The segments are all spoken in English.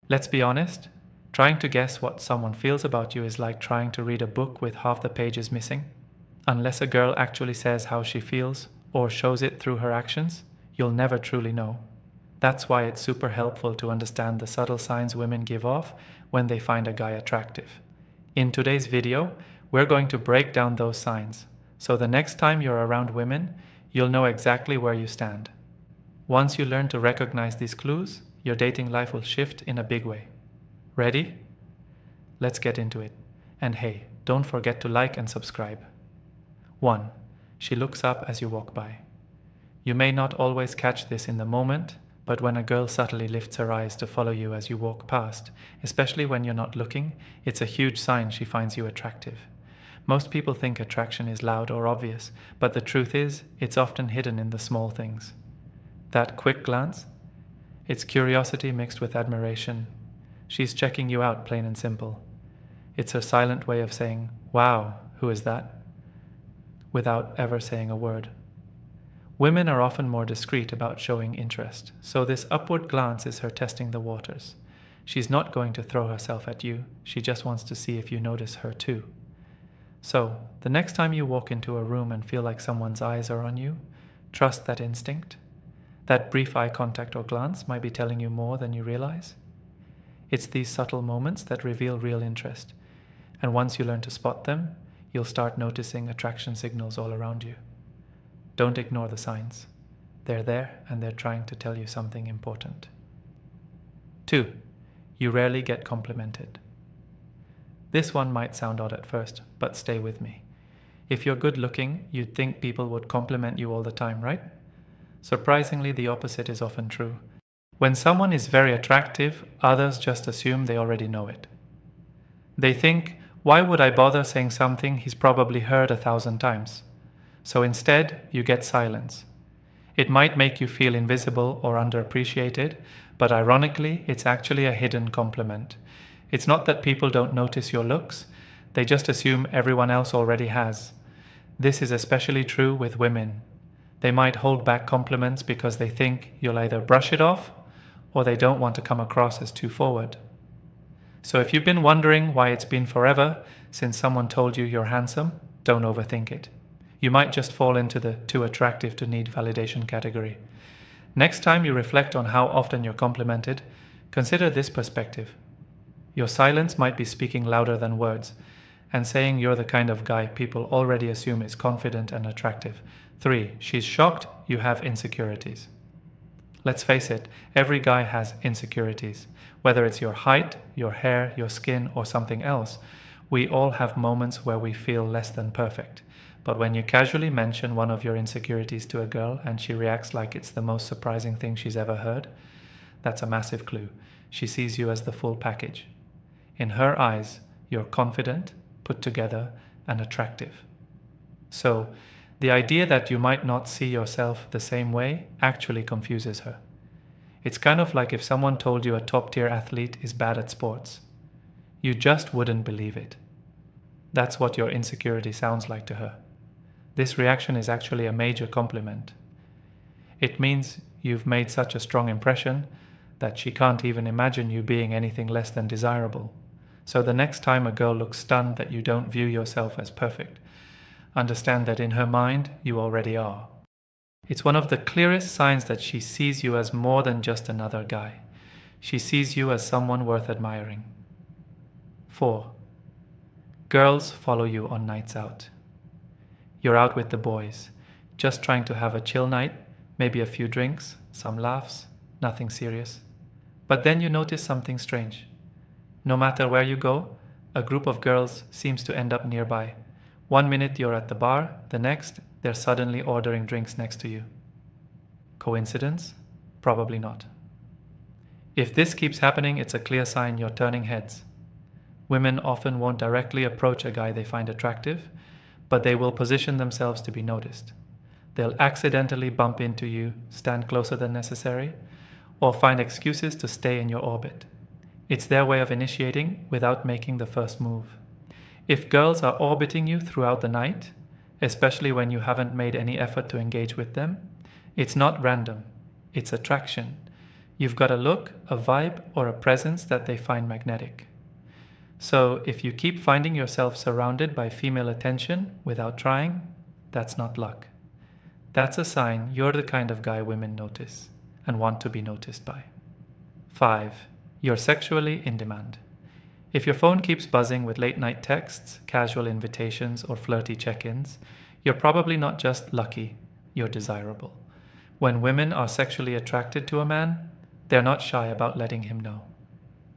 Let's be honest, trying to guess what someone feels about you is like trying to read a book with half the pages missing. Unless a girl actually says how she feels or shows it through her actions, you'll never truly know. That's why it's super helpful to understand the subtle signs women give off when they find a guy attractive. In today's video, we're going to break down those signs, so the next time you're around women, you'll know exactly where you stand. Once you learn to recognize these clues, your dating life will shift in a big way. Ready? Let's get into it. And hey, don't forget to like and subscribe. 1. She looks up as you walk by. You may not always catch this in the moment, but when a girl subtly lifts her eyes to follow you as you walk past, especially when you're not looking, it's a huge sign she finds you attractive. Most people think attraction is loud or obvious, but the truth is, it's often hidden in the small things. That quick glance? It's curiosity mixed with admiration. She's checking you out, plain and simple. It's her silent way of saying, "Wow, who is that?" without ever saying a word. Women are often more discreet about showing interest, so this upward glance is her testing the waters. She's not going to throw herself at you, she just wants to see if you notice her too. So, the next time you walk into a room and feel like someone's eyes are on you, trust that instinct. That brief eye contact or glance might be telling you more than you realize. It's these subtle moments that reveal real interest, and once you learn to spot them, you'll start noticing attraction signals all around you. Don't ignore the signs. They're there and they're trying to tell you something important. 2. You rarely get complimented. This one might sound odd at first, but stay with me. If you're good looking, you'd think people would compliment you all the time, right? Surprisingly, the opposite is often true. When someone is very attractive, others just assume they already know it. They think, why would I bother saying something he's probably heard 1,000 times? So instead, you get silence. It might make you feel invisible or underappreciated, but ironically, it's actually a hidden compliment. It's not that people don't notice your looks, they just assume everyone else already has. This is especially true with women. They might hold back compliments because they think you'll either brush it off or they don't want to come across as too forward. So if you've been wondering why it's been forever since someone told you you're handsome, don't overthink it. You might just fall into the too attractive to need validation category. Next time you reflect on how often you're complimented, consider this perspective. Your silence might be speaking louder than words, and saying you're the kind of guy people already assume is confident and attractive. 3. She's shocked you have insecurities. Let's face it, every guy has insecurities. Whether it's your height, your hair, your skin, or something else, we all have moments where we feel less than perfect. But when you casually mention one of your insecurities to a girl and she reacts like it's the most surprising thing she's ever heard, that's a massive clue. She sees you as the full package. In her eyes, you're confident, put together, and attractive. So, the idea that you might not see yourself the same way actually confuses her. It's kind of like if someone told you a top-tier athlete is bad at sports. You just wouldn't believe it. That's what your insecurity sounds like to her. This reaction is actually a major compliment. It means you've made such a strong impression that she can't even imagine you being anything less than desirable. So the next time a girl looks stunned that you don't view yourself as perfect, understand that in her mind, you already are. It's one of the clearest signs that she sees you as more than just another guy. She sees you as someone worth admiring. 4. Girls follow you on nights out. You're out with the boys, just trying to have a chill night, maybe a few drinks, some laughs, nothing serious. But then you notice something strange. No matter where you go, a group of girls seems to end up nearby. One minute you're at the bar, the next, they're suddenly ordering drinks next to you. Coincidence? Probably not. If this keeps happening, it's a clear sign you're turning heads. Women often won't directly approach a guy they find attractive, but they will position themselves to be noticed. They'll accidentally bump into you, stand closer than necessary, or find excuses to stay in your orbit. It's their way of initiating without making the first move. If girls are orbiting you throughout the night, especially when you haven't made any effort to engage with them, it's not random, it's attraction. You've got a look, a vibe, or a presence that they find magnetic. So if you keep finding yourself surrounded by female attention without trying, that's not luck. That's a sign you're the kind of guy women notice and want to be noticed by. 5. You're sexually in demand. If your phone keeps buzzing with late-night texts, casual invitations, or flirty check-ins, you're probably not just lucky, you're desirable. When women are sexually attracted to a man, they're not shy about letting him know.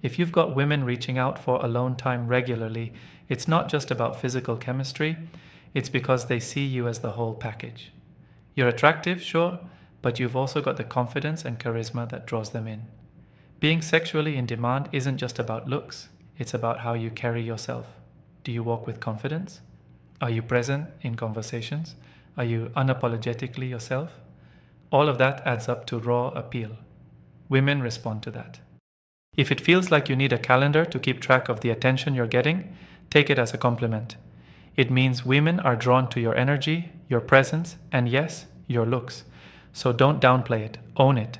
If you've got women reaching out for alone time regularly, it's not just about physical chemistry, it's because they see you as the whole package. You're attractive, sure, but you've also got the confidence and charisma that draws them in. Being sexually in demand isn't just about looks, it's about how you carry yourself. Do you walk with confidence? Are you present in conversations? Are you unapologetically yourself? All of that adds up to raw appeal. Women respond to that. If it feels like you need a calendar to keep track of the attention you're getting, take it as a compliment. It means women are drawn to your energy, your presence, and yes, your looks. So don't downplay it, own it.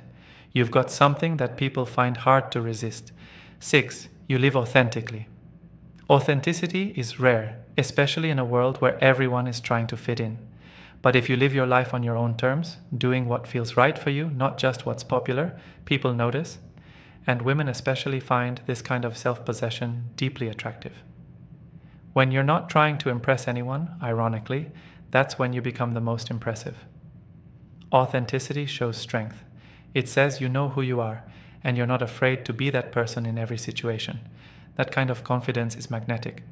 You've got something that people find hard to resist. 6. You live authentically. Authenticity is rare, especially in a world where everyone is trying to fit in. But if you live your life on your own terms, doing what feels right for you, not just what's popular, people notice. And women especially find this kind of self-possession deeply attractive. When you're not trying to impress anyone, ironically, that's when you become the most impressive. Authenticity shows strength. It says you know who you are, and you're not afraid to be that person in every situation. That kind of confidence is magnetic.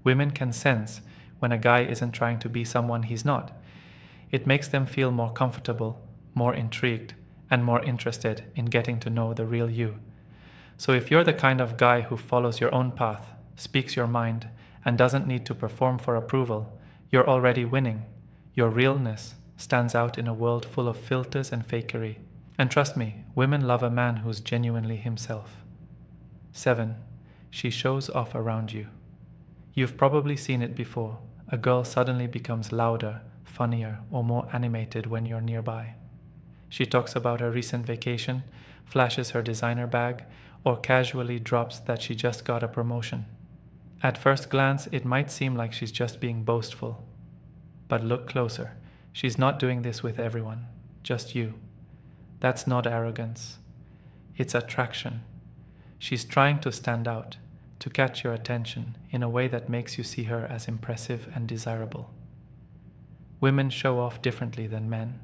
Women can sense when a guy isn't trying to be someone he's not. It makes them feel more comfortable, more intrigued, and more interested in getting to know the real you. So if you're the kind of guy who follows your own path, speaks your mind, and doesn't need to perform for approval, you're already winning. Your realness stands out in a world full of filters and fakery. And trust me, women love a man who's genuinely himself. 7. She shows off around you. You've probably seen it before. A girl suddenly becomes louder, funnier, or more animated when you're nearby. She talks about her recent vacation, flashes her designer bag, or casually drops that she just got a promotion. At first glance, it might seem like she's just being boastful. But look closer. She's not doing this with everyone, just you. That's not arrogance. It's attraction. She's trying to stand out, to catch your attention in a way that makes you see her as impressive and desirable. Women show off differently than men.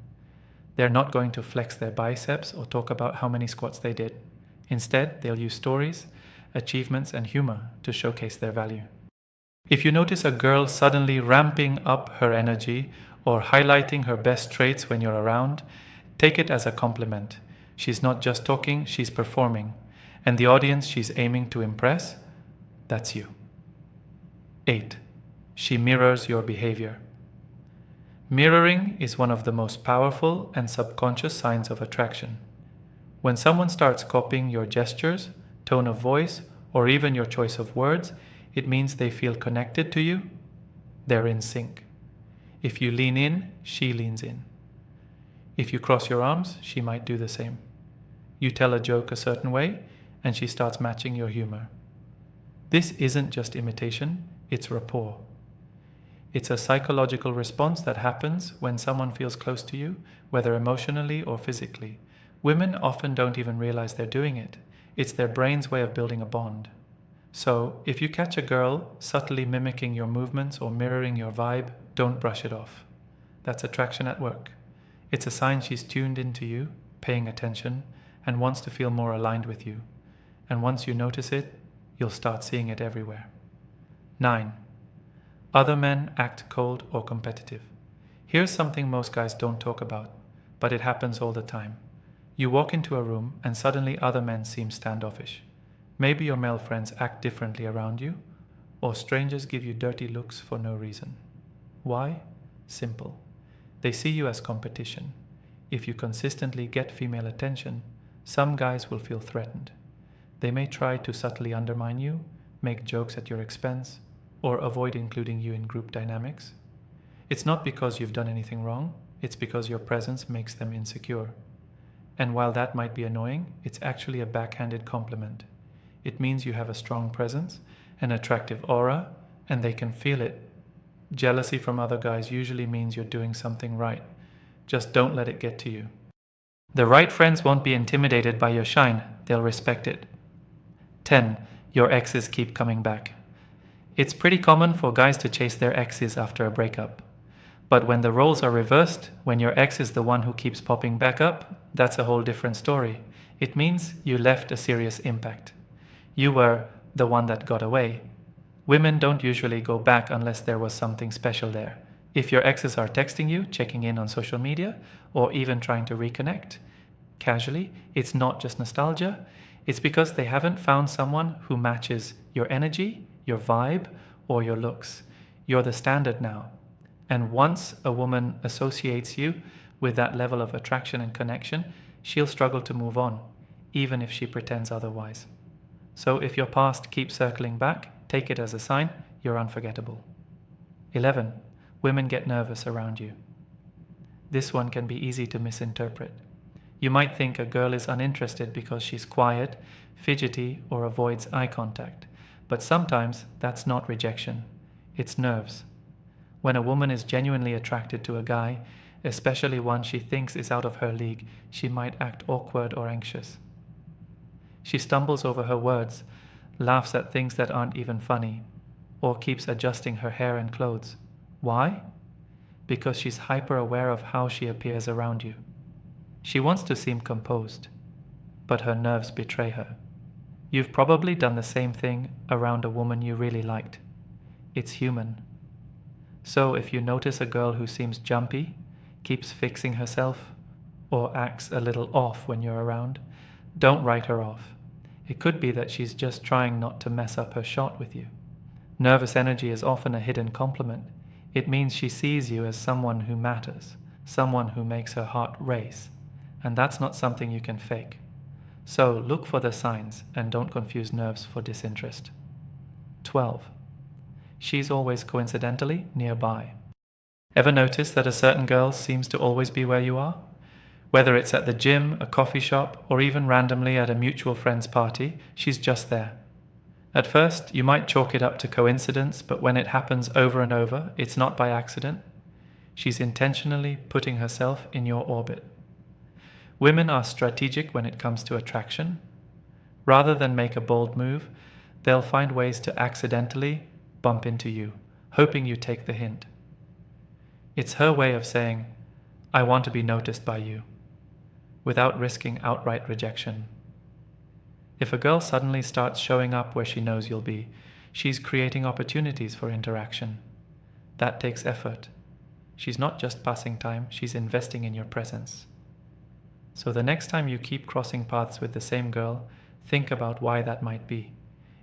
They're not going to flex their biceps or talk about how many squats they did. Instead, they'll use stories, achievements, and humor to showcase their value. If you notice a girl suddenly ramping up her energy or highlighting her best traits when you're around, take it as a compliment. She's not just talking, she's performing. And the audience she's aiming to impress, that's you. 8. She mirrors your behavior. Mirroring is one of the most powerful and subconscious signs of attraction. When someone starts copying your gestures, tone of voice, or even your choice of words, it means they feel connected to you. They're in sync. If you lean in, she leans in. If you cross your arms, she might do the same. You tell a joke a certain way, and she starts matching your humor. This isn't just imitation, it's rapport. It's a psychological response that happens when someone feels close to you, whether emotionally or physically. Women often don't even realize they're doing it. It's their brain's way of building a bond. So, if you catch a girl subtly mimicking your movements or mirroring your vibe, don't brush it off. That's attraction at work. It's a sign she's tuned into you, paying attention, and wants to feel more aligned with you. And once you notice it, you'll start seeing it everywhere. 9. Other men act cold or competitive. Here's something most guys don't talk about, but it happens all the time. You walk into a room and suddenly other men seem standoffish. Maybe your male friends act differently around you, or strangers give you dirty looks for no reason. Why? Simple. They see you as competition. If you consistently get female attention, some guys will feel threatened. They may try to subtly undermine you, make jokes at your expense, or avoid including you in group dynamics. It's not because you've done anything wrong, it's because your presence makes them insecure. And while that might be annoying, it's actually a backhanded compliment. It means you have a strong presence, an attractive aura, and they can feel it. Jealousy from other guys usually means you're doing something right. Just don't let it get to you. The right friends won't be intimidated by your shine, they'll respect it. 10. Your exes keep coming back. It's pretty common for guys to chase their exes after a breakup. But when the roles are reversed, when your ex is the one who keeps popping back up, that's a whole different story. It means you left a serious impact. You were the one that got away. Women don't usually go back unless there was something special there. If your exes are texting you, checking in on social media, or even trying to reconnect casually, it's not just nostalgia. It's because they haven't found someone who matches your energy, your vibe, or your looks. You're the standard now. And once a woman associates you with that level of attraction and connection, she'll struggle to move on, even if she pretends otherwise. So if your past keeps circling back, take it as a sign you're unforgettable. 11. Women get nervous around you. This one can be easy to misinterpret. You might think a girl is uninterested because she's quiet, fidgety, or avoids eye contact. But sometimes that's not rejection. It's nerves. When a woman is genuinely attracted to a guy, especially one she thinks is out of her league, she might act awkward or anxious. She stumbles over her words, laughs at things that aren't even funny, or keeps adjusting her hair and clothes. Why? Because she's hyper-aware of how she appears around you. She wants to seem composed, but her nerves betray her. You've probably done the same thing around a woman you really liked. It's human. So if you notice a girl who seems jumpy, keeps fixing herself, or acts a little off when you're around, don't write her off. It could be that she's just trying not to mess up her shot with you. Nervous energy is often a hidden compliment. It means she sees you as someone who matters, someone who makes her heart race. And that's not something you can fake. So look for the signs and don't confuse nerves for disinterest. 12. She's always coincidentally nearby. Ever notice that a certain girl seems to always be where you are? Whether it's at the gym, a coffee shop, or even randomly at a mutual friend's party, she's just there. At first, you might chalk it up to coincidence, but when it happens over and over, it's not by accident. She's intentionally putting herself in your orbit. Women are strategic when it comes to attraction. Rather than make a bold move, they'll find ways to accidentally bump into you, hoping you take the hint. It's her way of saying, I want to be noticed by you, without risking outright rejection. If a girl suddenly starts showing up where she knows you'll be, she's creating opportunities for interaction. That takes effort. She's not just passing time, she's investing in your presence. So the next time you keep crossing paths with the same girl, think about why that might be.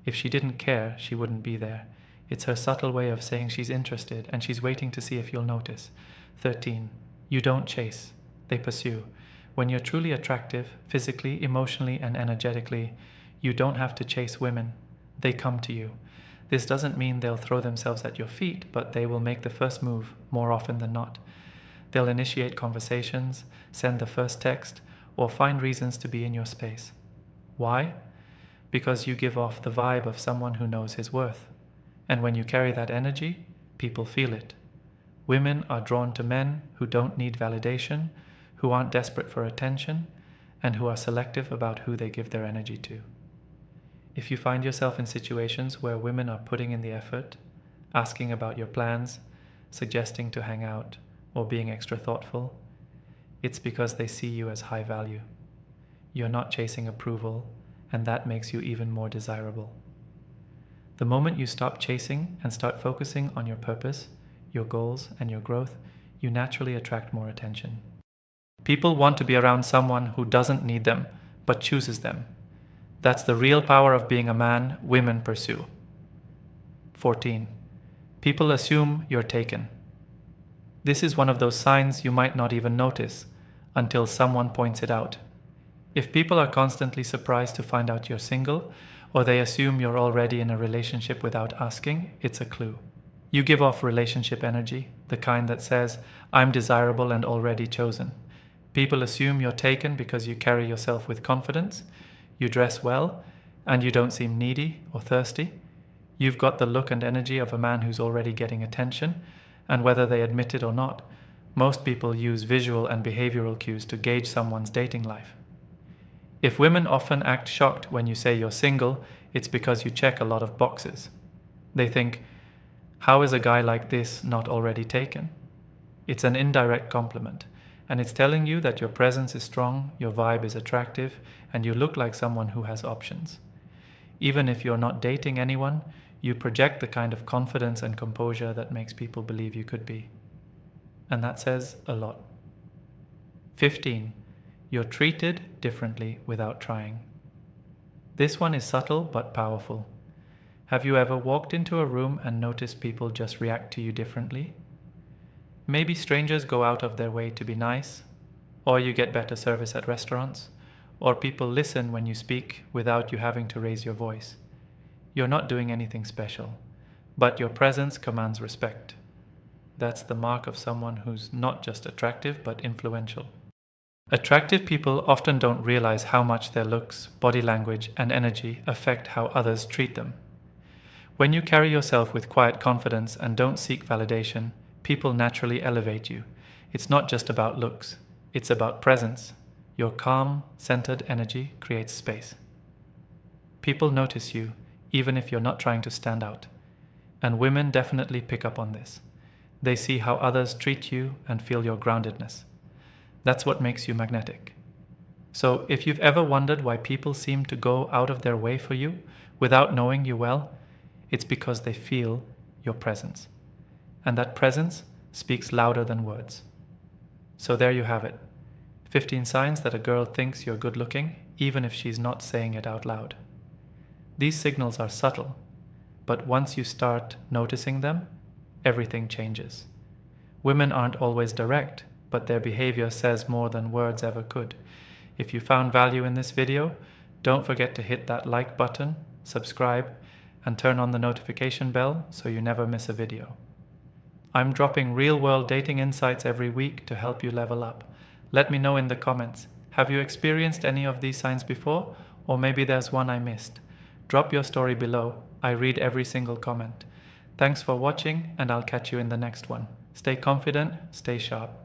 If she didn't care, she wouldn't be there. It's her subtle way of saying she's interested and she's waiting to see if you'll notice. 13. You don't chase, they pursue. When you're truly attractive, physically, emotionally, and energetically, you don't have to chase women. They come to you. This doesn't mean they'll throw themselves at your feet, but they will make the first move more often than not. They'll initiate conversations, send the first text, or find reasons to be in your space. Why? Because you give off the vibe of someone who knows his worth. And when you carry that energy, people feel it. Women are drawn to men who don't need validation, who aren't desperate for attention, and who are selective about who they give their energy to. If you find yourself in situations where women are putting in the effort, asking about your plans, suggesting to hang out, or being extra thoughtful, it's because they see you as high value. You're not chasing approval, and that makes you even more desirable. The moment you stop chasing and start focusing on your purpose, your goals, and your growth, you naturally attract more attention. People want to be around someone who doesn't need them, but chooses them. That's the real power of being a man women pursue. 14. People assume you're taken. This is one of those signs you might not even notice until someone points it out. If people are constantly surprised to find out you're single, or they assume you're already in a relationship without asking, it's a clue. You give off relationship energy, the kind that says, I'm desirable and already chosen. People assume you're taken because you carry yourself with confidence, you dress well, and you don't seem needy or thirsty. You've got the look and energy of a man who's already getting attention, and whether they admit it or not, most people use visual and behavioral cues to gauge someone's dating life. If women often act shocked when you say you're single, it's because you check a lot of boxes. They think, how is a guy like this not already taken? It's an indirect compliment, and it's telling you that your presence is strong, your vibe is attractive, and you look like someone who has options. Even if you're not dating anyone, you project the kind of confidence and composure that makes people believe you could be. And that says a lot. 15. You're treated differently without trying. This one is subtle but powerful. Have you ever walked into a room and noticed people just react to you differently? Maybe strangers go out of their way to be nice, or you get better service at restaurants, or people listen when you speak without you having to raise your voice. You're not doing anything special, but your presence commands respect. That's the mark of someone who's not just attractive but influential. Attractive people often don't realize how much their looks, body language, and energy affect how others treat them. When you carry yourself with quiet confidence and don't seek validation, people naturally elevate you. It's not just about looks, it's about presence. Your calm, centered energy creates space. People notice you, even if you're not trying to stand out. And women definitely pick up on this. They see how others treat you and feel your groundedness. That's what makes you magnetic. So if you've ever wondered why people seem to go out of their way for you without knowing you well, it's because they feel your presence. And that presence speaks louder than words. So there you have it. 15 signs that a girl thinks you're good looking, even if she's not saying it out loud. These signals are subtle, but once you start noticing them, everything changes. Women aren't always direct, but their behavior says more than words ever could. If you found value in this video, don't forget to hit that like button, subscribe, and turn on the notification bell so you never miss a video. I'm dropping real-world dating insights every week to help you level up. Let me know in the comments. Have you experienced any of these signs before? Or maybe there's one I missed. Drop your story below. I read every single comment. Thanks for watching, and I'll catch you in the next one. Stay confident, stay sharp.